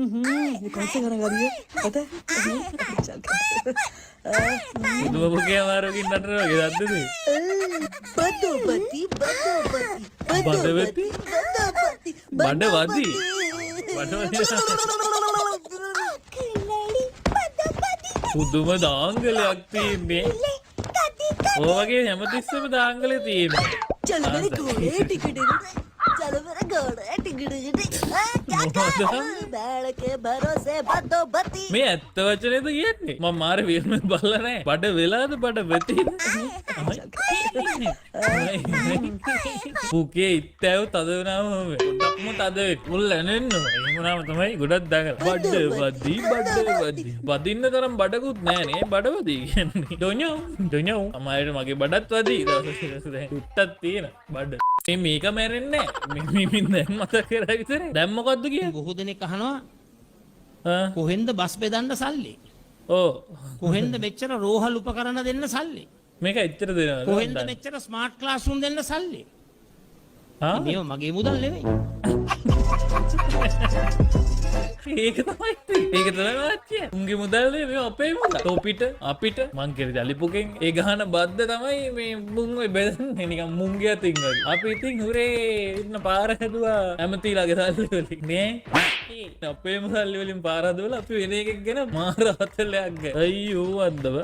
ये कौन सा गाना गा रही है पता है? चल පුදුමපුගේ අමාරුවකින් නටනවා වගේ දන්නද? बदोबती बदोबती බඩවැති? बदोबती බඩවැති? බඩවැති? පුදුම දාංගලයක් තියෙන්නේ. ඔය වගේ හැමතිස්සෙම දාංගලේ තියෙනවා. चल मेरे घोड़े टिकट चल मेरे घोड़े टिकट बैल के भरोसे बदोबती මේ ඇත්ත වචනේද කියන්නේ? මම මාරේ විල්ම බලලා නැහැ. බඩ වෙලාද බඩ වෙති? පුකේ ඉත්තෑව තද වුණාම පොඩ්ඩක්ම තද වෙයි. මුල් ඇනෙන්න. එහෙම වුණාම තමයි ගොඩක් දාගල. බඩවදී බඩවදී. වදින්න තරම් බඩකුත් නැහැ නේ. බඩවදී කියන්නේ. ඩොඤෝ ඩොඤෝ. අමාරේ මගේ බඩත් වදී. උත්තක් තියෙන බඩ. මේක මැරෙන්නේ නැහැ. මිමින් දැන් මතක කරලා විතරේ. දැන් මොකද්ද කියන්නේ? බොහෝ දෙනෙක් අහනවා කොහෙන්ද බස් බෙදන්න සල්ලි? ඕ කොහෙන්ද මෙච්චර රෝහල් උපකරණ දෙන්න සල්ලි? මේක එච්චර දෙනවද? කොහෙන්ද මෙච්චර ස්මාර්ට් ක්ලාස් රූම් දෙන්න සල්ලි? ආ මේව මගේ මුදල් නෙවෙයි. ඒක තමයි වාච්චිය. උන්ගේ මුදල් නේ මේ අපේ මුදල්. අපිට මං කිරි ජලිපුකෙන් ඒ ගහන බද්ද තමයි මේ මුන් ඔය බෙදන්නේ නිකන් මුන්ගේ අතින් වගේ. අපි ඉතින් හුරේ ඉන්න පාර හැදුවා ඇමතිලාගේ සල්ලි වලින් නේ. අපේ මුදල් වලින් පාර හදවලා අපි වෙන එකක් ගැන මාර හතලයක් ගෑ. අයියෝ අද්දව.